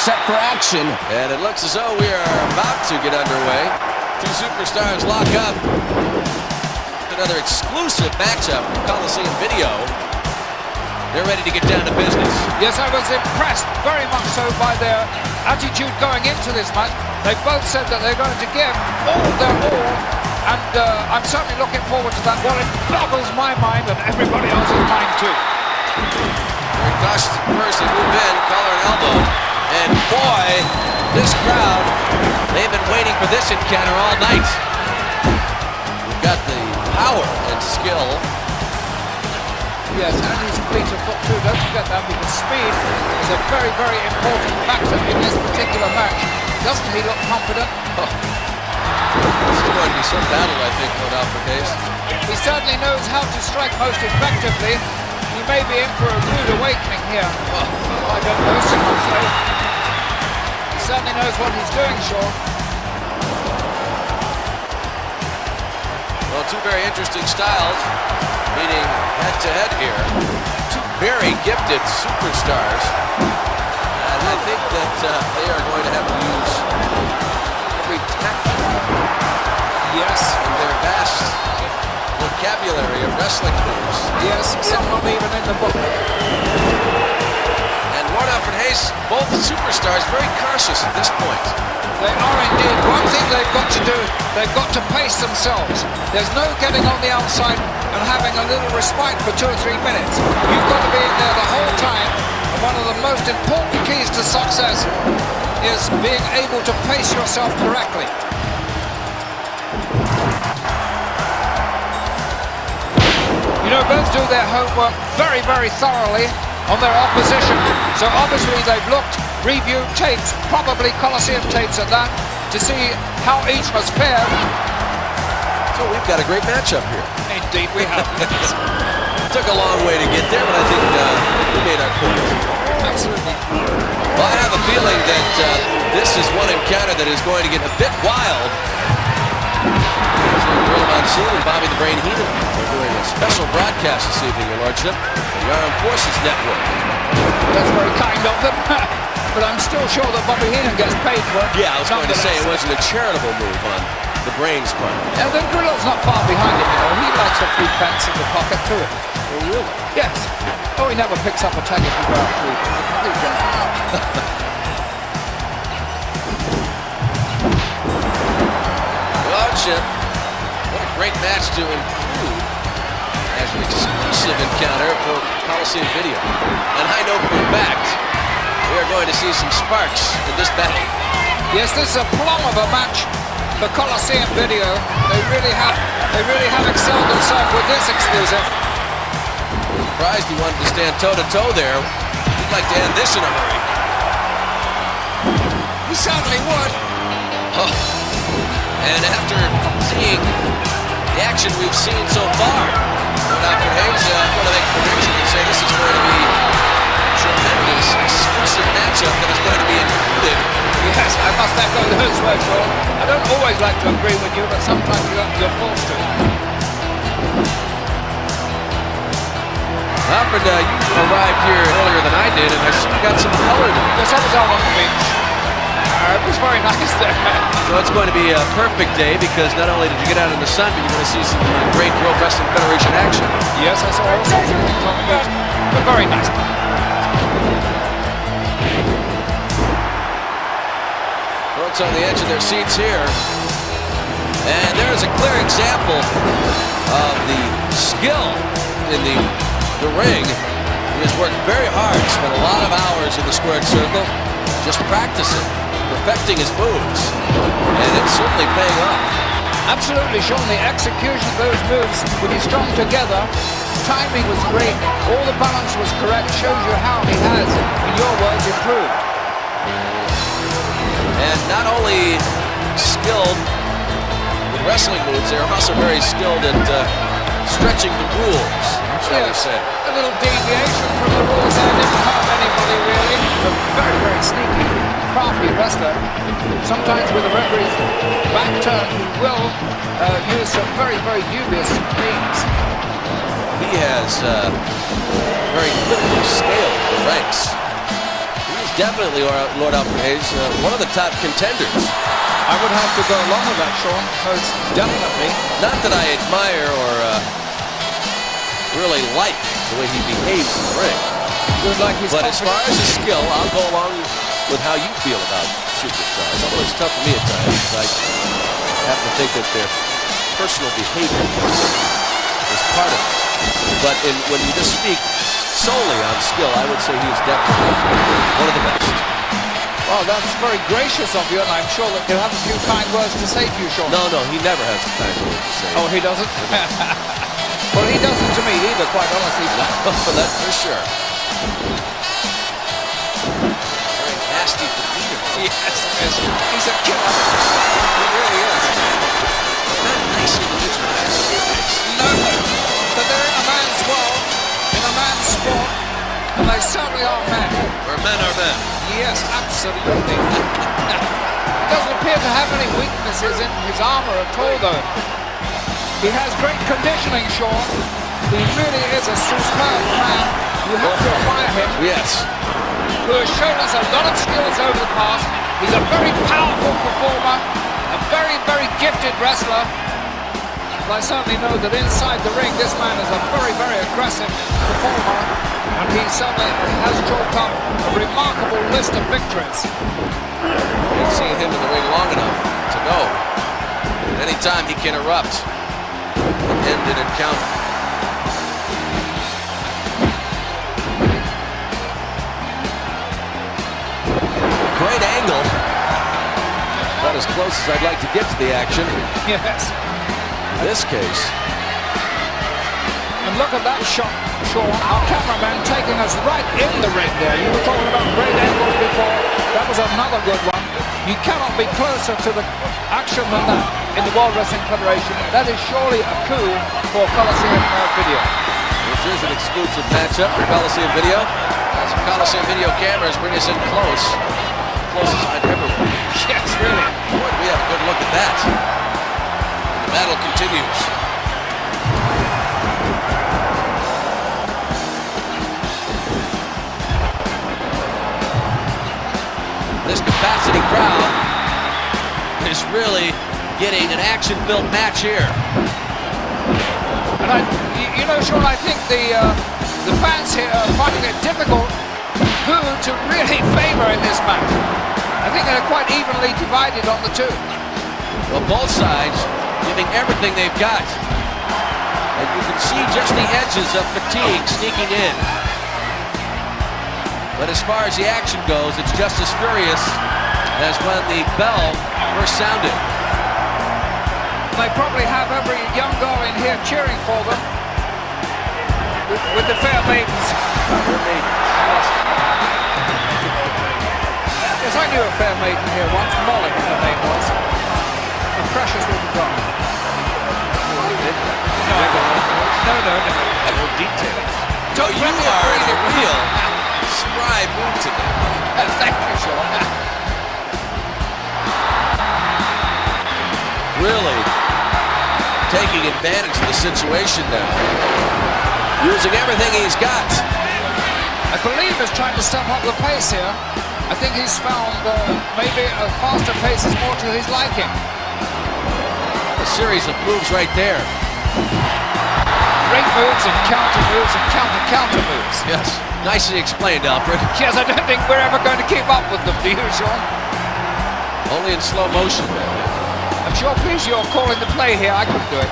set for action. And it looks as though we are about to get underway. Two superstars lock up. Another exclusive matchup from Coliseum Video. They're ready to get down to business. Yes, I was impressed very much so by their attitude going into this match. They both said that they're going to give all their all, and I'm certainly looking forward to that. Well, it boggles my mind and everybody else's mind too. Very cautious at first, they move in, collar and elbow. And boy, this crowd, they've been waiting for this encounter all night. We've got the power and skill. Yes, and he's fleet of foot too. Don't forget that, because speed is a very, very important factor in this particular match. Doesn't he look confident? Oh. This is going to be some battle, I think, no doubt for Case. He certainly knows how to strike most effectively. He may be in for a rude awakening here. I don't know so much so. He certainly knows what he's doing, Sean. Well, two very interesting styles meeting head-to-head here. Two very gifted superstars. And I think that they are going to have to use every tactic, Yes, in their vast vocabulary of wrestling moves. yes, some not even in the book. And Warnoff and Hayes, both superstars, very cautious at this point. They are indeed. One thing they've got to do, they've got to pace themselves. There's no getting on the outside and having a little respite for 2 or 3 minutes. You've got to be in there the whole time. And one of the most important keys to success is being able to pace yourself correctly. You know, both do their homework very, very thoroughly on their opposition. So obviously they've looked, reviewed tapes, probably Coliseum tapes at that, to see how each has fared. So we've got a great matchup here. Indeed we have. Took a long way to get there, but I think we made our point. Absolutely. Well, I have a feeling that this is one encounter that is going to get a bit wild. Gorilla Monsoon and Bobby the Brain Heenan are doing a special broadcast this evening, Your Lordship, the Armed Forces Network. That's very kind of them. But I'm still sure that Bobby Heenan gets paid for it. Yeah, I was going to say it wasn't a charitable move on the Brain's part. And the Gorilla's not far behind him, you know. He likes a few pence in the pocket too. Oh, really? Yes. Oh, he never picks up a tag if you go out to eat. He's a complete gentleman. Lordship, what a great match to include as an exclusive encounter for Coliseum Video. And I know for a fact we are going to see some sparks in this battle. Yes, this is a plum of a match for Coliseum Video. They really have excelled themselves with this exclusive. Surprised he wanted to stand toe-to-toe there. He'd like to end this in a hurry. He certainly would. Oh. And after seeing the action we've seen so far, Dr. Hayes, what do they prediction and say this is going to be a tremendous exclusive matchup that is going to be included. Yes, I must echo those words, Sean. I don't always like to agree with you, but sometimes you're forced to. Alfred, you arrived here earlier than I did, and I see you got some color to it. Yes, I was out on the beach. It was very nice there. So it's going to be a perfect day because not only did you get out in the sun, but you're going to see some great World Wrestling Federation action. Yes, I saw all sorts of things on the beach, but very nice. Folks on the edge of their seats here. And there is a clear example of the skill in the ring. He has worked very hard, spent a lot of hours in the squared circle, just practicing, perfecting his moves, and it's certainly paying off. Absolutely, Sean. The execution of those moves, when you strung together, timing was great, all the balance was correct, shows you how he has, in your words, improved. And not only skilled with wrestling moves, they are also very skilled at stretching the rules, shall we say. A little deviation from the rules there didn't harm anybody really. A very, very sneaky, crafty wrestler. Sometimes with the referee's back turn, he will use some very, very dubious means. He has very quickly scaled the ranks. He was definitely, Lord Alfred, one of the top contenders. I would have to go along with that, Sean. Most definitely. Not that I admire or really like the way he behaves in the ring. Like he's but as far confident. as his skill, I'll go along with how you feel about superstars. Although it's tough for me at times. I happen to think that their personal behavior is part of it. But when you just speak solely on skill, I would say he is definitely one of the best. Well, that's very gracious of you, and I'm sure that he'll have a few kind words to say to you, Sean. No, he never has a kind word to say. Oh, he doesn't? Well, he doesn't to me either, quite honestly. No, that's for sure. Very nasty demeanor. Yes, he's a killer. He really is. Not nice individuals. No, but they're in a man's world, in a man's sport, and they certainly are men. Where men are men. Yes, absolutely. He doesn't appear to have any weaknesses in his armor at all, though. He has great conditioning, Sean. He really is a superb man. You have to admire him. Yes. Who has shown us a lot of skills over the past. He's a very powerful performer, a very, very gifted wrestler. But I certainly know that inside the ring, this man is a very, very aggressive performer, and he certainly has chalked up a remarkable list of victories. You've seen him in the ring long enough to know that anytime he can erupt and end an encounter. Great angle. About as close as I'd like to get to the action. Yes. In this case. And look at that shot, Sean. Our cameraman taking us right in the ring there. You were talking about great angles before. That was another good one. You cannot be closer to the action than that in the World Wrestling Federation. That is surely a coup for Coliseum Video. This is an exclusive matchup for Coliseum Video. As the Coliseum Video cameras bring us in close. Closest I've ever been. Yes, really. Boy, do we have a good look at that. The battle continues. This capacity crowd is really getting an action-filled match here. And you know, Sean, I think the fans here are finding it difficult who to really favor in this match. I think they're quite evenly divided on the two. Well, both sides giving everything they've got. And you can see just the edges of fatigue sneaking in. But as far as the action goes, it's just as furious as when the bell first sounded. They probably have every young girl in here cheering for them with the fair maidens. Yes, I knew a fair maiden here once. Molly, her name was. A precious little girl. No. No details. So you are in a real spry mood today. Thank you, Sean. Really taking advantage of the situation now. Using everything he's got. I believe he's trying to step up the pace here. I think he's found maybe a faster pace is more to his liking. A series of moves right there. Great moves and counter moves and counter moves. Yes, nicely explained, Alfred. Yes, I don't think we're ever going to keep up with them, do you, Sean? Only in slow motion. I'm sure, please, you're calling the play here. I couldn't do it.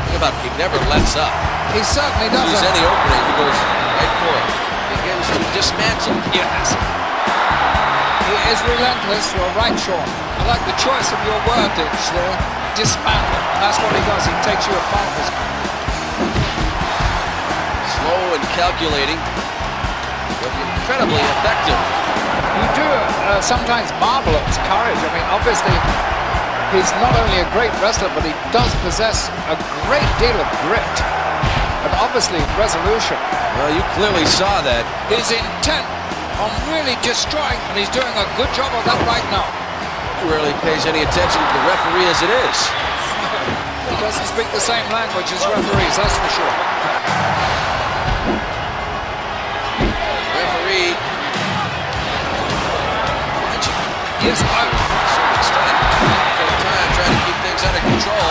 Think about it, he never lets up. He certainly doesn't. If there's any opening, he goes right for it. Begins to dismantle. Yes. He is relentless. You're right, Sean. I like the choice of your wordage there. Dismantle. That's what he does. He takes you apart. Slow and calculating, but incredibly effective. You do sometimes marvel at his courage. I mean, obviously, he's not only a great wrestler, but he does possess a great deal of grit. And obviously, resolution. Well, you clearly saw that. He's intent on really destroying, and he's doing a good job of that right now. He rarely pays any attention to the referee as it is. He doesn't speak the same language as referees, that's for sure. Referee Yes, to a certain extent. Time trying to keep things under control.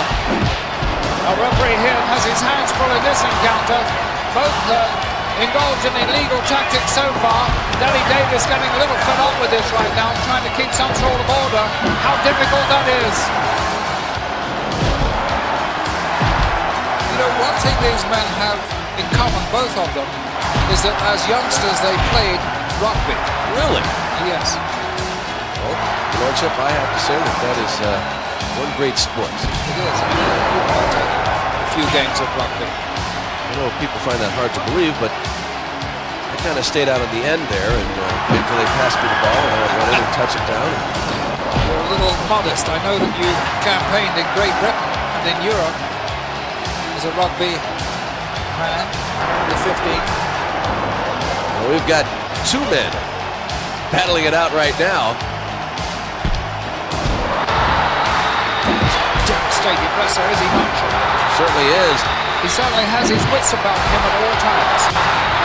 Our referee here has his hands full in this encounter. Both indulged in illegal tactics so far. Danny Davis getting a little fed up with this right now, trying to keep some sort of order. How difficult that is. You know, one thing these men have in common, both of them, is that as youngsters they played rugby. Really? Yes. Well, Your Lordship, I have to say that is one great sport. It is. A few games of rugby. I know people find that hard to believe, but I kind of stayed out on the end there and wait until they passed me the ball and I would run in and touch it down. You're a little modest. I know that you campaigned in Great Britain and in Europe as a rugby man, the 15. Well, we've got two men battling it out right now. Devastating wrestler, is he not? Certainly is. He certainly has his wits about him at all times.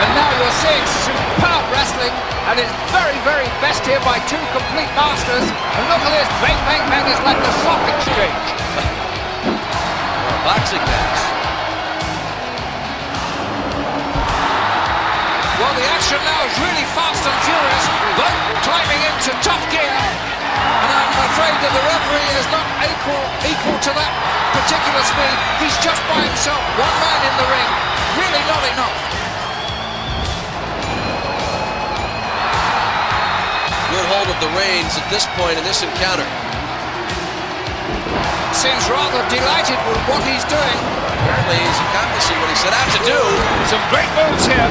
And now you're seeing superb wrestling at its very, very best here by two complete masters. And look at this, bang, bang, bang, it's like the stock exchange. Boxing match. Well, the action now is really fast and furious, both climbing into top gear. And I'm afraid that the referee is not equal to that particular speed. He's just by himself, one man in the ring. Really not enough. Good hold of the reins at this point in this encounter. Seems rather delighted with what he's doing. Apparently he's accomplishing what he set out to do. Some great moves here.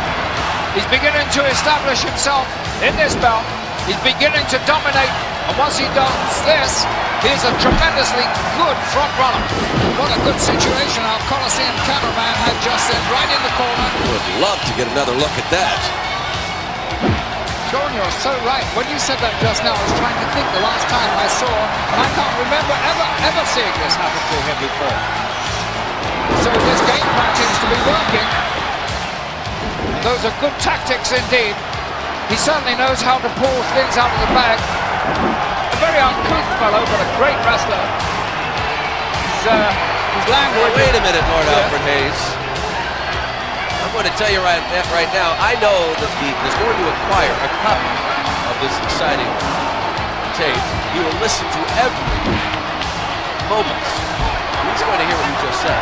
He's beginning to establish himself in this bout. He's beginning to dominate. And once he does this, he's a tremendously good front runner. What a good situation our Coliseum cameraman had just then, right in the corner. Would love to get another look at that. Sean, you're so right. When you said that just now, I was trying to think the last time I saw, and I can't remember ever seeing this happen to him before. So this game plan seems to be working. And those are good tactics indeed. He certainly knows how to pull things out of the bag. A very uncouth fellow, but a great wrestler. His language... Wait a minute, Lord Alfred Hayes. I'm going to tell you right now, I know that he is going to acquire a copy of this exciting tape. He will listen to every moment. He's going to hear what you just said.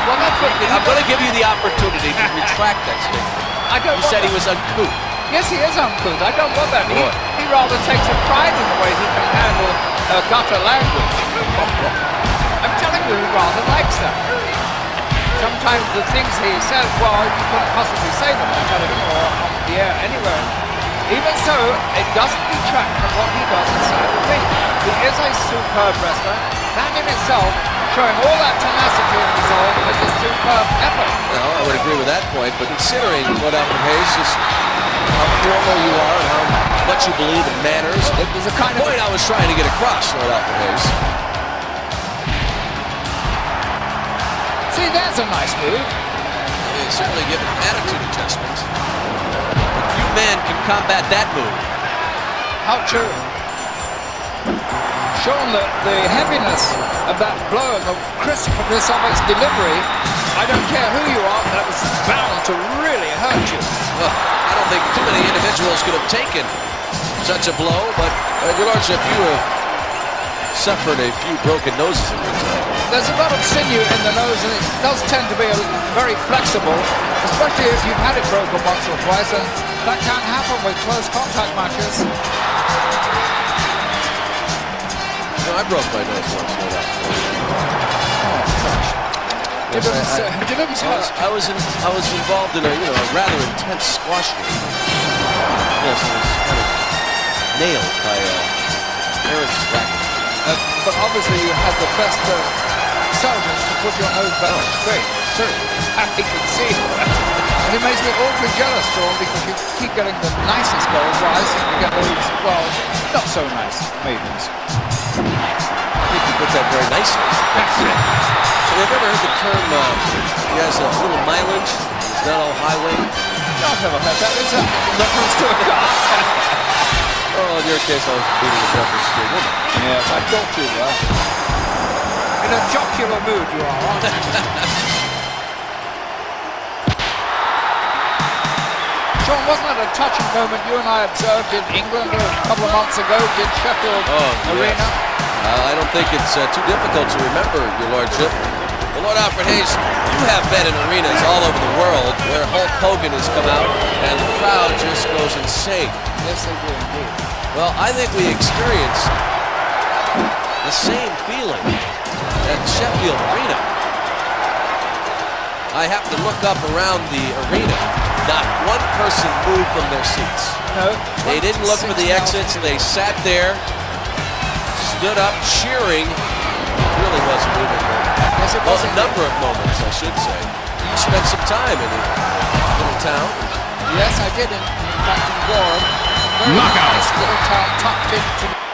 Well, that's what... I'm going to give you the opportunity to retract that statement. You said he was uncouth. Yes, he is uncouth. I don't want that. He rather takes a pride in the way he can handle gutter language. I'm telling you, he rather likes that. Sometimes the things he says, well, you couldn't possibly say them on television or on the air anywhere. Even so, it doesn't detract from what he does inside the ring. He is a superb wrestler. That in itself, showing all that tenacity and resolve with this superb effort. Well, I would agree with that point, but considering Lord Alfred Hayes, just how formal you are and how much you believe in manners, It was a kind of point I was trying to get across, Lord Alfred Hayes. See, there's a nice move. He's certainly given attitude adjustments. Few men can combat that move. How true. Shown the heaviness of that blow and the crispness of its delivery. I don't care who you are, that was bound to really hurt you. Well, I don't think too many individuals could have taken such a blow, but Your Lordship, you have suffered a few broken noses in your time. There's a lot of sinew in the nose, and it does tend to be very flexible, especially if you've had it broken once or twice, and that can happen with close contact matches. No, I broke my nose once, no doubt. I was involved in a rather intense squash game. Yes, I was kind of nailed by Aaron's racket. But obviously you had the best surgeons to put your nose back straight. Certainly. I can see. And it makes me awfully jealous, Sean, because you keep getting the nicest goals, while I seem to get those, well, not so nice maidens. I think you put that very nicely. So have you ever heard the term, he has a little mileage, it's not all highway? No, I've never heard that. It's a reference to a car. Well, in your case, I was beating a reference to a woman. Yes, I thought you were. In a jocular mood you are, aren't you? Sean, wasn't that a touching moment you and I observed in England a couple of months ago in Sheffield Arena? Yes. I don't think it's too difficult to remember, Your Lordship. Well, Lord Alfred Hayes, you have been in arenas all over the world where Hulk Hogan has come out and the crowd just goes insane. Yes, they do indeed. Well, I think we experienced the same feeling at Sheffield Arena. I happened to look up around the arena. Not one person moved from their seats. No. They didn't look for the exits. They sat there, stood up, cheering. It really was a moving moment. Yes, it Well, was a number of moments, I should say. You spent some time in a little town. Yes, I did. In fact, in Warren. Very nice little town tucked into